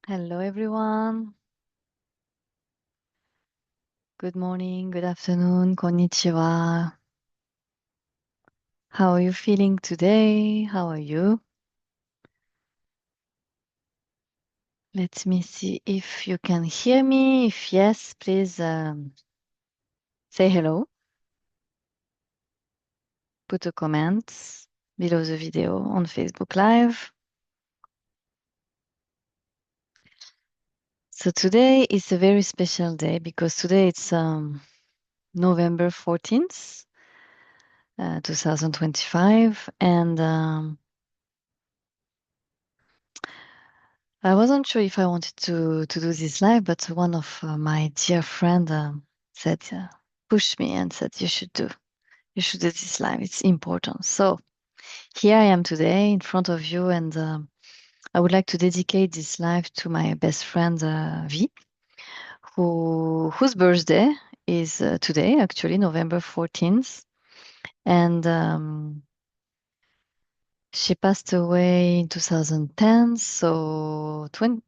Hello, everyone. Good morning, good afternoon, konnichiwa. How are you feeling today? How are you? Let me see if you can hear me. If yes, please say hello. Put a comment below the video on Facebook Live. So today is a very special day because today it's November 14th, 2025. And I wasn't sure if I wanted to do this live, but one of my dear friend said, pushed me and said, you should do this live. It's important. So here I am today in front of you, and I would like to dedicate this live to my best friend V, whose birthday is today, actually November 14th, and she passed away in 2010, so 20,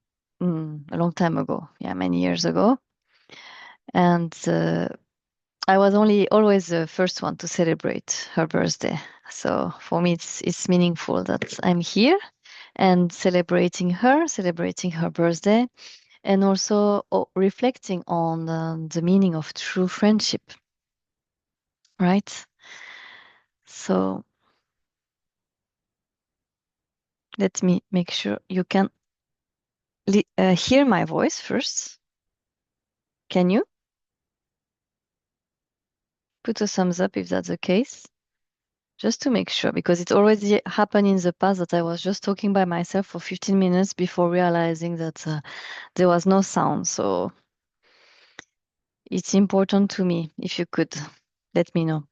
a long time ago. Yeah, many years ago. And I was only always the first one to celebrate her birthday. So for me, it's meaningful that I'm here and celebrating her birthday, and also reflecting on the meaning of true friendship, right? So let me make sure you can hear my voice first. Can you put a thumbs up if that's the case? Just to make sure, because it already happened in the past that I was just talking by myself for 15 minutes before realizing that there was no sound. So it's important to me if you could let me know.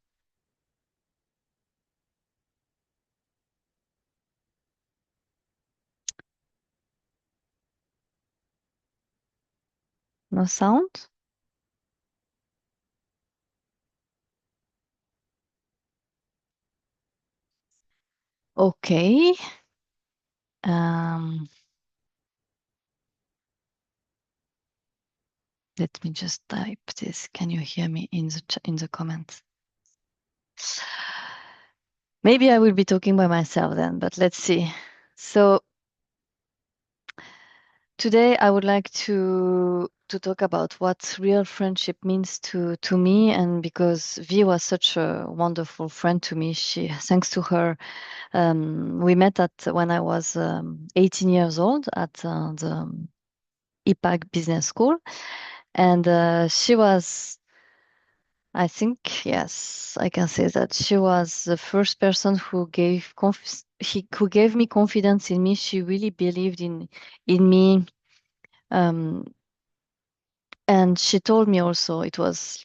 No sound? Okay. Um, Let me just type this. Can you hear me in the comments? Maybe I will be talking by myself then, but let's see. So today I would like to talk about what real friendship means to me, and because Vi was such a wonderful friend to me, thanks to her, we met at when I was 18 years old at the IPAC Business School, and she was, I think, yes, I can say that she was the first person who who gave me confidence in me. She really believed in me, um, and she told me also, it was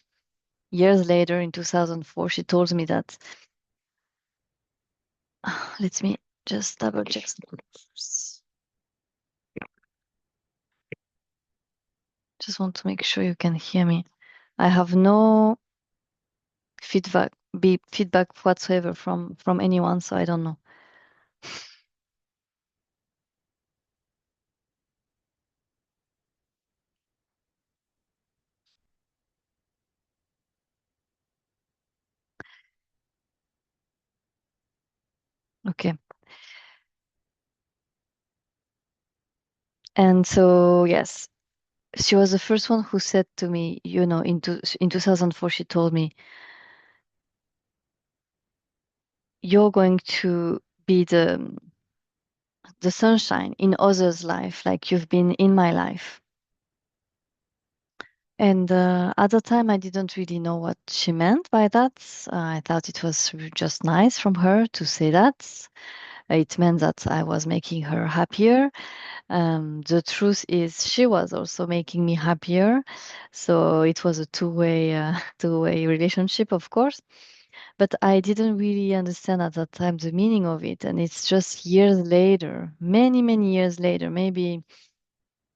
years later in 2004, she told me that, let me just double check. Just want to make sure you can hear me. I have no feedback whatsoever from anyone, so I don't know. Okay. And so yes, she was the first one who said to me, in 2004, she told me, you're going to be the sunshine in others' life, like you've been in my life. And at the time, I didn't really know what she meant by that. I thought it was just nice from her to say that. It meant that I was making her happier. The truth is, she was also making me happier. So it was a two-way, two-way relationship, of course. But I didn't really understand at that time the meaning of it. And it's just years later, many, many years later, maybe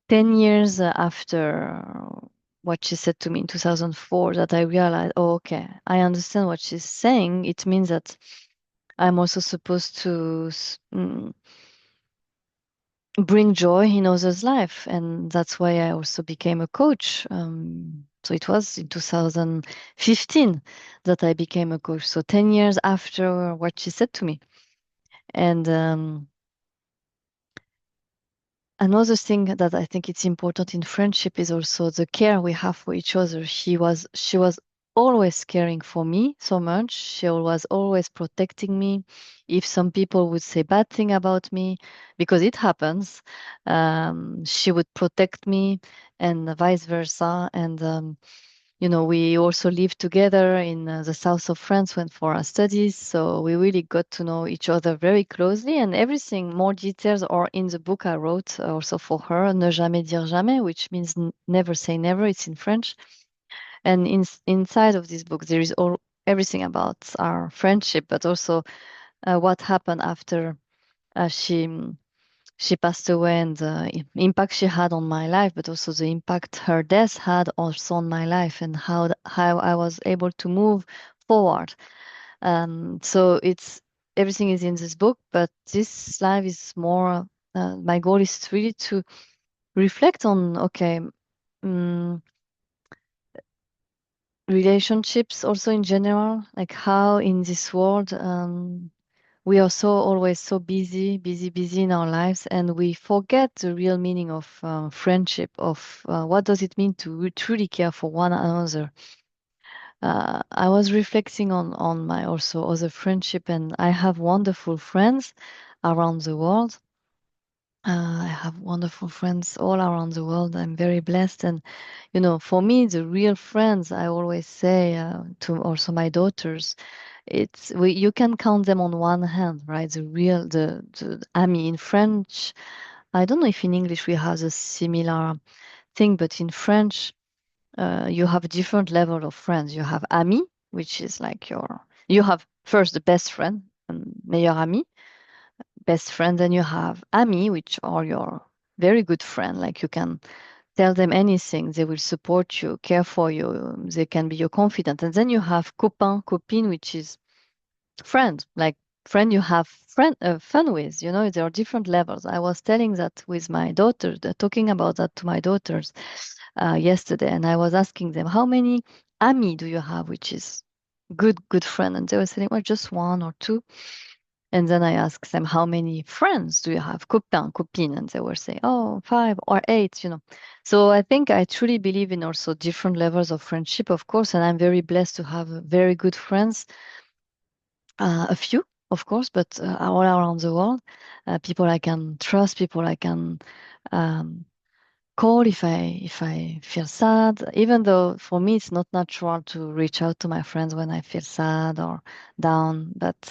10 years after what she said to me in 2004, that I realized, oh, okay, I understand what she's saying. It means that I'm also supposed to bring joy in others' life, and that's why I also became a coach. So it was in 2015 that I became a coach. So 10 years after what she said to me. And another thing that I think it's important in friendship is also the care we have for each other. She was always caring for me so much. She was always protecting me. If some people would say bad thing about me, because it happens, she would protect me, and vice versa. And we also lived together in the south of France when for our studies. So we really got to know each other very closely, and everything, more details are in the book I wrote also for her, Ne jamais dire jamais, which means never say never. It's in French. And inside of this book, there is all everything about our friendship, but also what happened after she passed away, and the impact she had on my life, but also the impact her death had also on my life, and how I was able to move forward. So it's everything is in this book, but this life is more. My goal is really to reflect on, okay, um, relationships also in general, like how in this world we are so always so busy, busy, busy in our lives, and we forget the real meaning of friendship. Of what does it mean to truly care for one another. I was reflecting on my also other friendship, and I have wonderful friends around the world. I have wonderful friends all around the world. I'm very blessed, and for me, the real friends, I always say to also my daughters, you can count them on one hand, right? The ami in French. I don't know if in English we have a similar thing, but in French, you have a different level of friends. You have ami, which is like you have first the best friend, meilleur ami, best friend, then you have ami, which are your very good friend. Like you can tell them anything, they will support you, care for you, they can be your confidant. And then you have copain, copine, which is friend, like friend you have fun with. There are different levels. I was telling that with my daughters, talking about that to my daughters yesterday, and I was asking them, how many ami do you have, which is good friend? And they were saying, well, just one or two. And then I asked them, how many friends do you have, copain, copine? And they were saying, oh, 5 or 8. So I think I truly believe in also different levels of friendship, of course, and I'm very blessed to have very good friends, a few, of course, but all around the world, people I can trust, people I can um, call if I feel sad. Even though for me it's not natural to reach out to my friends when I feel sad or down, but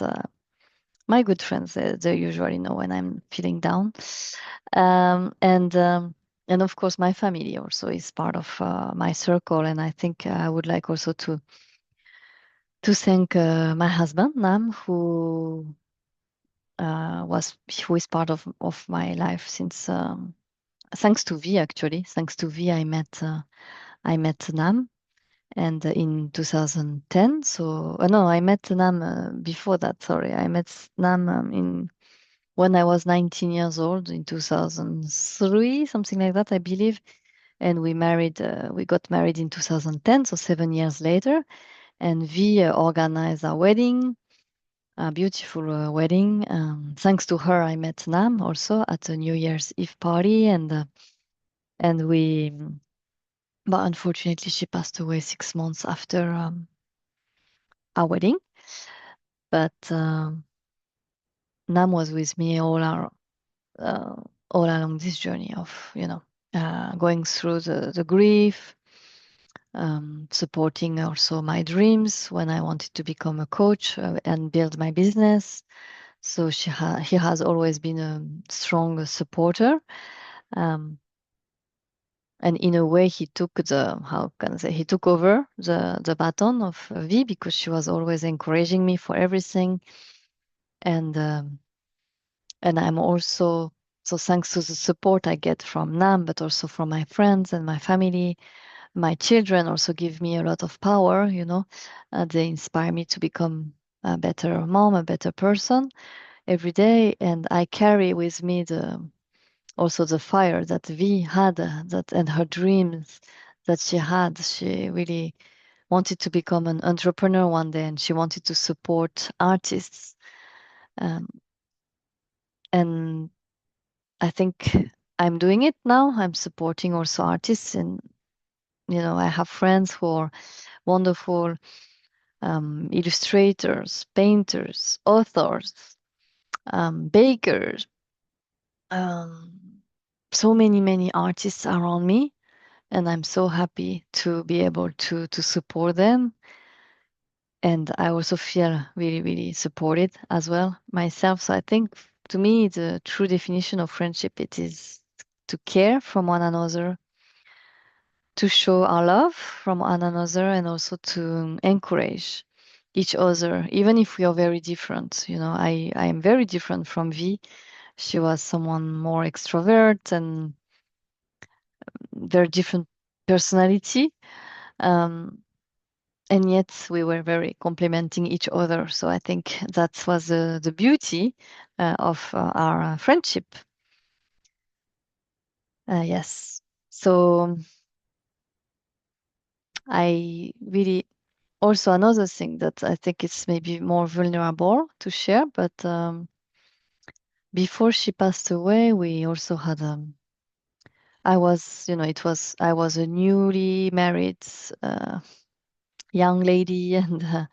my good friends, they usually know when I'm feeling down. Um, and um, and of course, my family also is part of my circle. And I think I would like also to thank my husband Nam, who is part of my life since thanks to V actually. Thanks to V, I met Nam, and in 2010. So no, I met Nam before that. Sorry, I met Nam in when I was 19 years old in 2003, something like that, I believe. And we got married in 2010, so 7 years later. And we organized our wedding, a beautiful wedding. Thanks to her, I met Nam also at a New Year's Eve party, and but unfortunately, she passed away 6 months after our wedding. But Nam was with me uh, all along this journey of going through the grief, supporting also my dreams when I wanted to become a coach and build my business. So he has always been a strong supporter. Um, and in a way, he took how can I say, he took over the baton of V, because she was always encouraging me for everything. And I'm also, so thanks to the support I get from Nam, but also from my friends and my family. My children also give me a lot of power. They inspire me to become a better mom, a better person every day. And I carry with me also the fire that V had, that and her dreams that she had. She really wanted to become an entrepreneur one day, and she wanted to support artists. Um, and I think I'm doing it now. I'm supporting also artists, and I have friends who are wonderful illustrators, painters, authors, bakers, um, so many artists around me, and I'm so happy to be able to support them. And I also feel really supported as well myself. So I think to me, the true definition of friendship, it is to care from one another, to show our love from one another, and also to encourage each other, even if we are very different. I am very different from V. She was someone more extrovert and very different personality. Um, and yet we were very complementing each other. So I think that was the beauty of our friendship. Yes. So I really also another thing that I think is maybe more vulnerable to share, but before she passed away, we also had I was, I was a newly married young lady and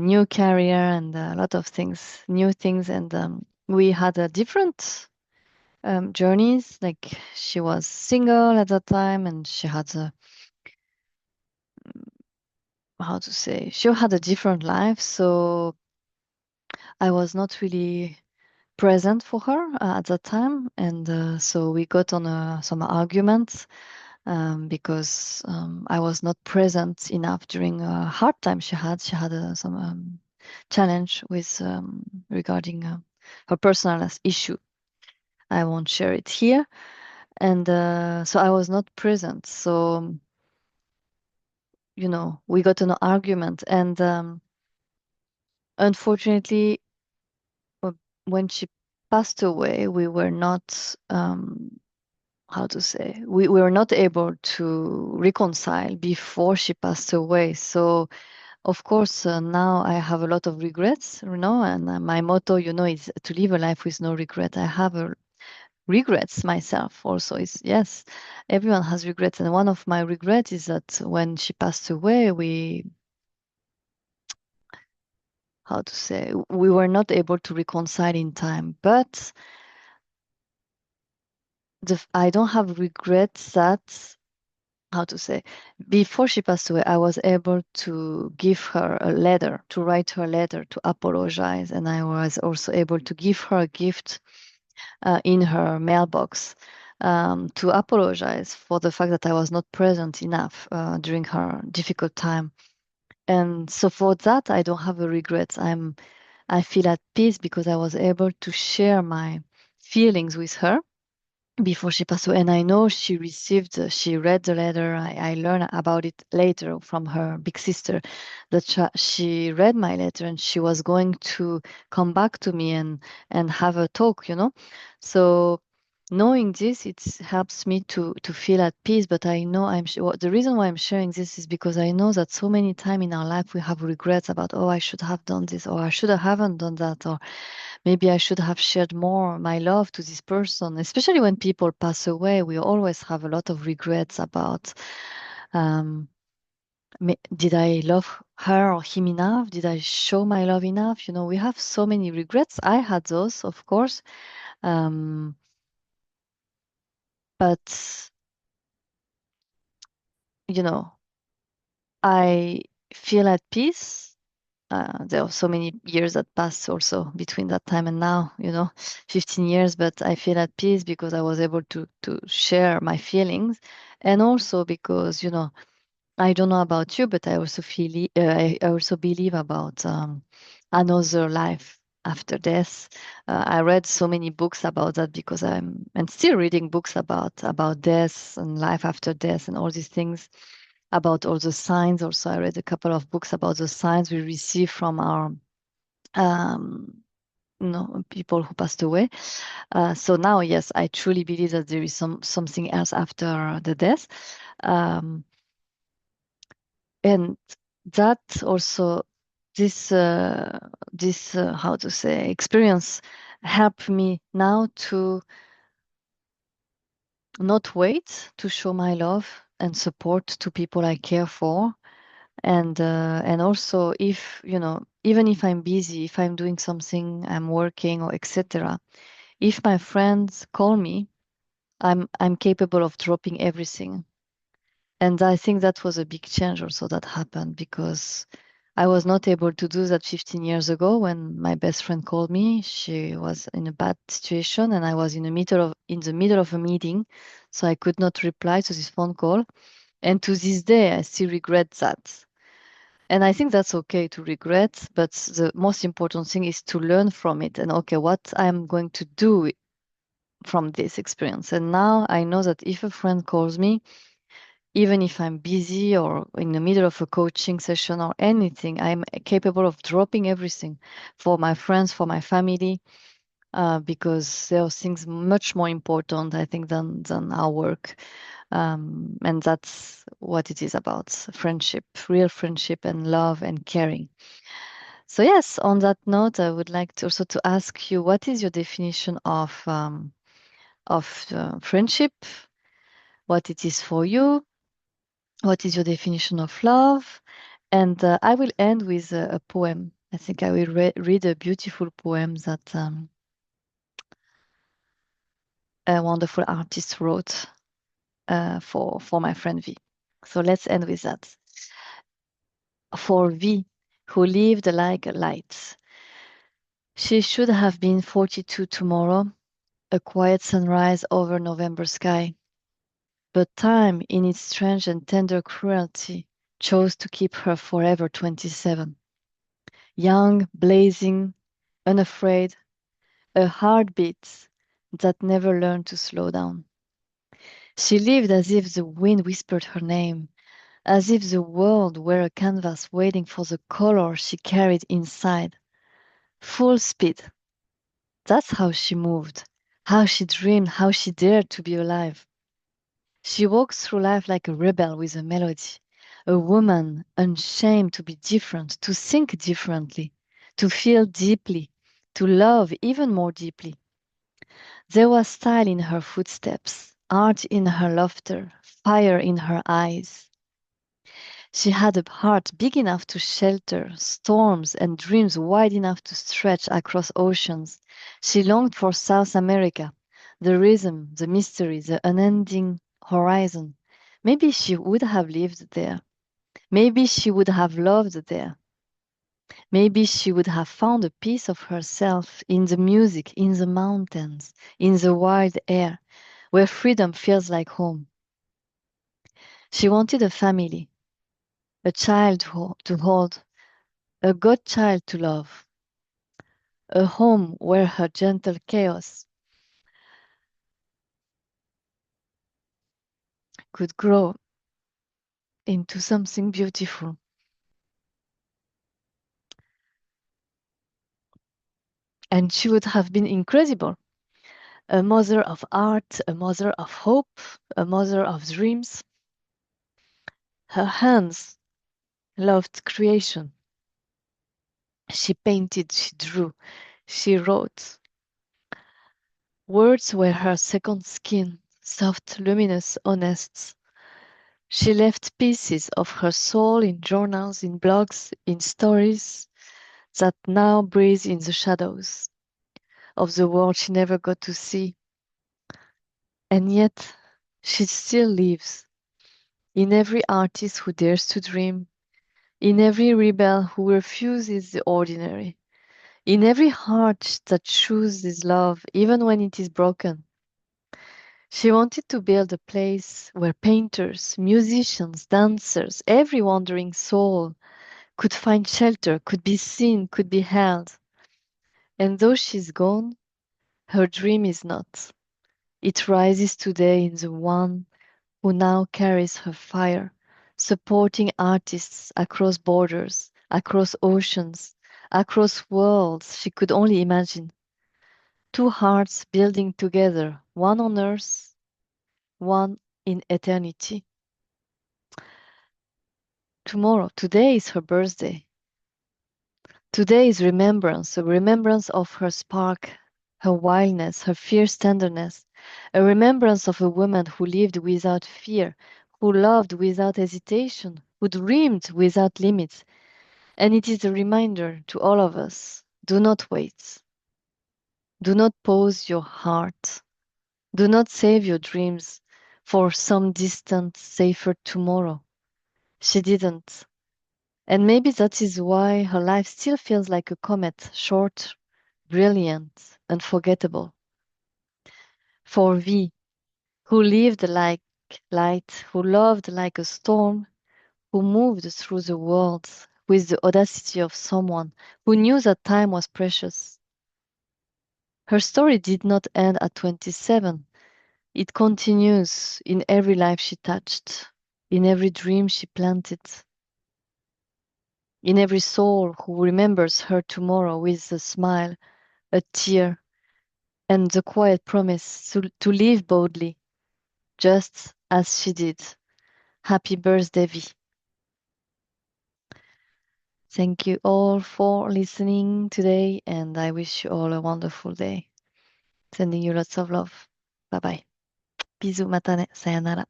new career and a lot of things, new things, and we had a different journeys. Like she was single at that time, and she had a, how to say, she had a different life. So I was not really present for her at that time, and so we got on some arguments because I was not present enough during a hard time she had. She had some challenge with regarding her personal issue. I won't share it here, and so I was not present. So we got an argument, and unfortunately, uh, when she passed away, we were not. How to say, we were not able to reconcile before she passed away. So of course now I have a lot of regrets, and my motto, is to live a life with no regret. I have regrets myself also. Is yes, everyone has regrets, and one of my regrets is that when she passed away, how to say, we were not able to reconcile in time. But I don't have regrets that, how to say, before she passed away, I was able to give her a letter, to write her a letter to apologize, and I was also able to give her a gift in her mailbox to apologize for the fact that I was not present enough during her difficult time. And so for that, I don't have a regret. I feel at peace because I was able to share my feelings with her before she passed away. And I know she read the letter. I learned about it later from her big sister that she read my letter and she was going to come back to me and have a talk. So knowing this, it helps me to feel at peace. But I know the reason why I'm sharing this is because I know that so many times in our life we have regrets about, oh, I should have done this, or I should have haven't done that, or maybe I should have shared more my love to this person. Especially when people pass away, we always have a lot of regrets about, um, did I love her or him enough? Did I show my love enough? We have so many regrets. I had those, of course. Um, but, you know, I feel at peace. There are so many years that passed also between that time and now, 15 years, but I feel at peace because I was able to share my feelings. And also because, I don't know about you, but I also I also believe about another life after death. I read so many books about that because I'm and still reading books about death and life after death and all these things, about all the signs. Also, I read a couple of books about the signs we receive from our um, no, people who passed away. So now, yes, I truly believe that there is something else after the death. Um, and that also, this how to say, experience helped me now to not wait to show my love and support to people I care for. And also, if even if I'm busy, if I'm doing something, I'm working or etc., if my friends call me, I'm capable of dropping everything. And I think that was a big change also that happened, because I was not able to do that 15 years ago. When my best friend called me, she was in a bad situation and I was in the middle of a meeting, so I could not reply to this phone call. And to this day, I still regret that. And I think that's okay to regret, but the most important thing is to learn from it and okay, what I'm going to do from this experience. And now I know that if a friend calls me, even if I'm busy or in the middle of a coaching session or anything, I'm capable of dropping everything for my friends, for my family, because there are things much more important, I think, than our work. And that's what it is about: friendship, real friendship, and love and caring. So yes, on that note, I would like to also to ask you, what is your definition of friendship? What it is for you? What is your definition of love? And I will end with a poem. I think I will read a beautiful poem that a wonderful artist wrote for my friend V. So let's end with that. For V, who lived like a light. She should have been 42 tomorrow, a quiet sunrise over November sky. But time, in its strange and tender cruelty, chose to keep her forever 27. Young, blazing, unafraid, a heartbeat that never learned to slow down. She lived as if the wind whispered her name, as if the world were a canvas waiting for the color she carried inside. Full speed. That's how she moved, how she dreamed, how she dared to be alive. She walked through life like a rebel with a melody, a woman unshamed to be different, to think differently, to feel deeply, to love even more deeply. There was style in her footsteps, art in her laughter, fire in her eyes. She had a heart big enough to shelter storms and dreams wide enough to stretch across oceans. She longed for South America, the rhythm, the mystery, the unending horizon. Maybe she would have lived there. Maybe she would have loved there. Maybe she would have found a piece of herself in the music, in the mountains, in the wild air, where freedom feels like home. She wanted a family, a child to hold, a godchild to love, a home where her gentle chaos could grow into something beautiful. And she would have been incredible, a mother of art, a mother of hope, a mother of dreams. Her hands loved creation. She painted, she drew, she wrote. Words were her second skin, soft, luminous, honest. She left pieces of her soul in journals, in blogs, in stories that now breathe in the shadows of the world she never got to see. And yet, she still lives in every artist who dares to dream, in every rebel who refuses the ordinary, in every heart that chooses love even when it is broken. She wanted to build a place where painters, musicians, dancers, every wandering soul could find shelter, could be seen, could be held. And though she's gone, her dream is not. It rises today in the one who now carries her fire, supporting artists across borders, across oceans, across worlds she could only imagine. Two hearts building together, one on earth, one in eternity. Today is her birthday. Today is remembrance, a remembrance of her spark, her wildness, her fierce tenderness, a remembrance of a woman who lived without fear, who loved without hesitation, who dreamed without limits. And it is a reminder to all of us, do not wait. Do not pause your heart. Do not save your dreams for some distant, safer tomorrow. She didn't. And maybe that is why her life still feels like a comet, short, brilliant, unforgettable. For we who lived like light, who loved like a storm, who moved through the world with the audacity of someone who knew that time was precious. Her story did not end at 27. It continues in every life she touched, in every dream she planted, in every soul who remembers her tomorrow with a smile, a tear, and the quiet promise to live boldly, just as she did. Happy birthday, V. Thank you all for listening today, and I wish you all a wonderful day. Sending you lots of love. Bye bye. Bisous, matane, sayonara.